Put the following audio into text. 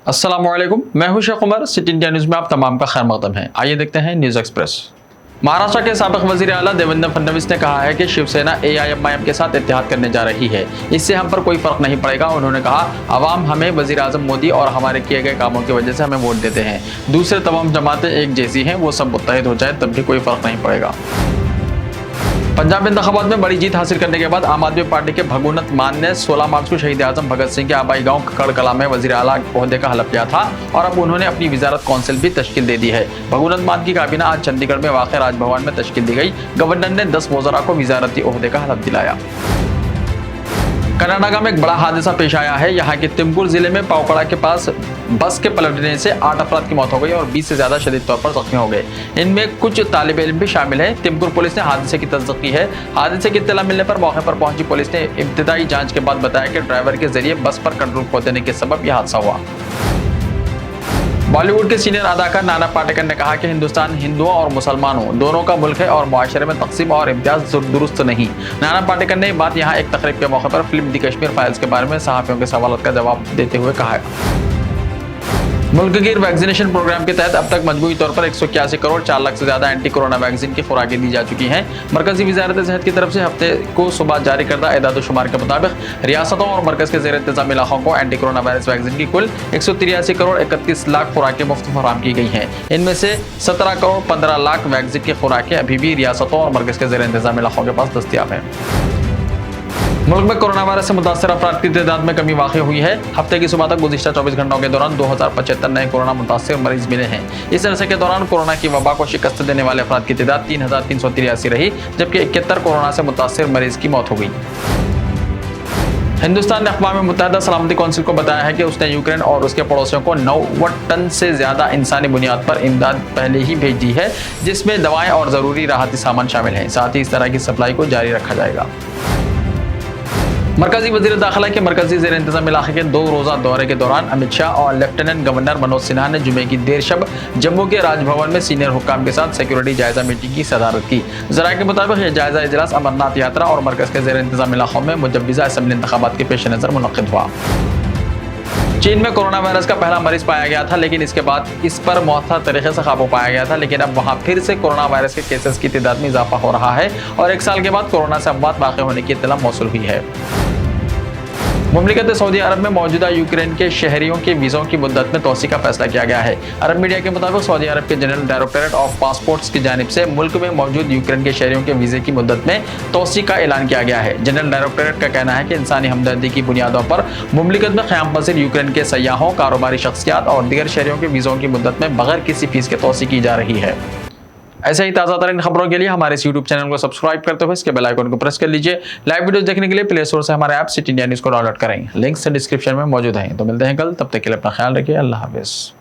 अस्सलामुअलैकुम, मैं हूं Shaikh Umar. City India news में आप तमाम का खैर मकदम है। आइए देखते हैं न्यूज़ एक्सप्रेस। महाराष्ट्र के साबिक वजीर आला देवेंद्र फडणवीस ने कहा है कि शिवसेना AIMIM के साथ इत्तेहाद करने जा रही है, इससे हम पर कोई फर्क नहीं पड़ेगा। उन्होंने कहा, अवाम हमें वजीर आजम मोदी और हमारे किए गए कामों की वजह से हमें वोट देते हैं। दूसरे तमाम जमातें एक जैसी हैं, वो सब मुत्तहिद हो जाए तब भी कोई फर्क नहीं पड़ेगा। पंजाब इंतखाबात में बड़ी जीत हासिल करने के बाद आम आदमी पार्टी के भगुनत मान ने 16 मार्च को शहीद आजम भगत सिंह के आबाई गांव खकड़ कला में वजीर आला ओहदे का हलफ लिया था और अब उन्होंने अपनी वजारत कौंसिल भी तश्कील दे दी है। भगुनत मान की काबीना आज चंडीगढ़ में वाक़ राजभवन में तश्कील दी गई। गवर्नर ने 10 वज़रा को वजारती ओहदे का हलफ दिलाया। कर्नाटक में एक बड़ा हादसा पेश आया है। यहाँ के तिमकुर जिले में पावकड़ा के पास बस के पलटने से 8 अफराद की मौत हो गई और 20 से ज्यादा शदीद तौर पर जख्मी हो गए। इनमें कुछ तालिब इल्म भी शामिल हैं। तिमकुर पुलिस ने हादसे की तस्दीक की है। हादसे की इत्तला मिलने पर मौके पर पहुंची पुलिस ने इब्तिदाई जांच के बाद बताया कि ड्राइवर के जरिए बस पर कंट्रोल खो देने के सबब यह हादसा हुआ। बॉलीवुड के सीनियर अदाकार नाना पाटेकर ने कहा कि हिंदुस्तान हिंदुओं और मुसलमानों दोनों का मुल्क है और मुआशरे में तकसीम और इम्तियाज दुरुस्त नहीं। नाना पाटेकर ने बात यहाँ एक तकरीब के मौके पर फिल्म दी कश्मीर फाइल्स के बारे में सहाफियों के सवालों का जवाब देते हुए कहा। मुल्क गिर वैक्सीनेशन प्रोग्राम के तहत अब तक मजमूई तौर पर 181 करोड़ 4 लाख से ज्यादा एंटी कोरोना वैक्सीन की खुराकें दी जा चुकी हैं। मरकजी वजारत सेहत की तरफ से हफ्ते को सुबह जारी करदा एदाद-ओ-शुमार के मुताबिक रियासतों और मरकज के ज़ेर इंतजाम इलाकों को एंटी कोरोना वायरस वैक्सीन की कुल 183 करोड़ 31 लाख खुराकें मुफ्त फराहम की गई हैं। इनमें से 17 करोड़ 15 लाख वैक्सीन की खुराकें अभी भी रियासतों और मरकज के ज़ेर इंतजाम इलाकों के पास दस्तियाब हैं। मुल्क में कोरोना वायरस से मुतासर अफराद की तादाद में कमी वाक़ई हुई है। हफ्ते की सुबह तक गुज़िश्ता 24 घंटों के दौरान 2075 नए कोरोना मुतासर मरीज मिले हैं। इस अरसे के दौरान कोरोना की वबा को शिकस्त देने वाले अफराद की तादाद 3383 रही, जबकि 71 कोरोना से मुतासर मरीज की मौत हो गई। हिंदुस्तान ने अक़वाम मुत्तहिदा सलामती कौंसिल को बताया है कि उसने यूक्रेन और उसके पड़ोसियों को 90 टन से ज्यादा इंसानी बुनियाद पर इमदाद पहले ही भेज दी है, जिसमें दवाएं और ज़रूरी राहती सामान शामिल हैं। साथ ही इस तरह की सप्लाई को जारी रखा जाएगा। मरकजी वजीर दाखिला के मरकजी ज़ेर इंतजाम इलाके के 2 रोज़ा दौरे के दौरान अमित शाह और लेफ्टिनेंट गवर्नर मनोज सिन्हा ने जुमे की देर शब जम्मू के राजभवन में सीनियर हुक्काम के साथ सिक्योरिटी जायजा मीटिंग की सदारत की। ज़राए के मुताबिक यह जायजा इजलास अमरनाथ यात्रा और मरकज के ज़ेर इंतजाम इलाकों में मुजव्वज़ा असेंबली इंतखाबात के पेश नज़र मुनक़्क़िद हुआ। चीन में कोरोना वायरस का पहला मरीज पाया गया था, लेकिन इसके बाद इस पर मौथर तरीके से काबू पाया गया था। लेकिन अब वहां फिर से कोरोना वायरस के केसेस की तादाद में इजाफा हो रहा है और 1 साल के बाद कोरोना से अमवात वाक़ई होने की इत्तला मौसूल हुई है। मुमलिकत सऊदी अरब में मौजूदा यूक्रेन के शहरियों के वीज़ों की मुद्दत में तोसी का फैसला किया गया है। अरब मीडिया के मुताबिक सऊदी अरब के जनरल डायरेक्टरेट ऑफ पासपोर्ट्स की जानिब से मुल्क में मौजूद यूक्रेन के शहरियों के वीज़े की मुद्दत में तोसी का ऐलान किया गया है। जनरल डायरेक्टरेट का कहना है कि इंसानी हमदर्दी की बुनियादों पर मुमलिकत में क़याम पज़ीर यूक्रेन के सयाहों, कारोबारी शख्सियात और दीगर शहरियों के वीज़ों की मुद्दत में बगैर किसी फीस के तोसी की जा रही है। ऐसे ही ताज़ा तरीन खबरों के लिए हमारे इस YouTube चैनल को सब्सक्राइब करते हुए इसके बेल आइकन को प्रेस कर लीजिए। लाइव वीडियोस देखने के लिए प्ले स्टोर से हमारे ऐप सिटी इंडिया न्यूज़ को डाउनलोड करें। लिंक्स डिस्क्रिप्शन में मौजूद हैं। तो मिलते हैं कल, तब तक के लिए अपना ख्याल रखिए। अल्लाह हाफ़िज़।